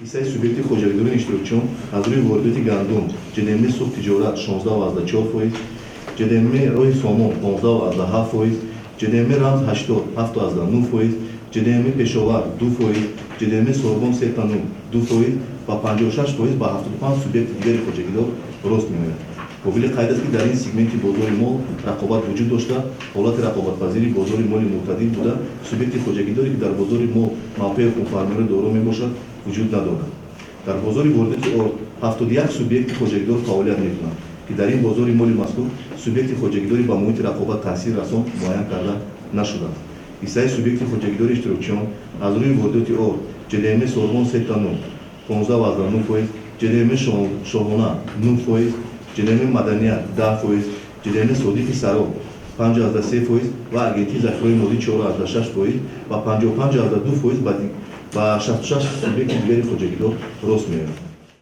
ҳиссаи субъекти хоҷагидории иштирокчиён аз рӯи воридоти гандум ҷдм сух тиҷорат 16,4%, ҷдм роҳи сомон 15,7%, ҷдм рамз 7,9%, ҷдм пешовар 2%, ҷдм сорбон 3,2% ва 56% ба 75 субъекти дигари хоҷагидор рост меояд. қобили қайд аст ки дар ин сегменти бозори мол рақобат вуҷуд дошта, ҳолати рақобатпазири бозори моли мӯътадил буда, субъекти хоҷагидоре ки дар бозори мол мавқеи хунфармоӣ доро мебошад вуҷуд надорад. дар бозори воридоти орд 71 субъекти хоҷагидор фаъолият мекунанд ки дар ин бозори моли мазкур субъекти хоҷагидорӣ ба муҳити рақобат таъсир расон муайян карда нашуданд. ҳиссаи субъекти хоҷагидори иштирокчиён аз рӯи воридоти орд ҷдм сорбон 3,9 15,9%, ҷдм шоҳона 9%, ҷдм маданият 10%, ҷдм содиқи сароб 5,3% ва агентии захираи молӣ 4,6% ва 55,2% ба 66 субъекти дигари хоҷагидор рост меояд.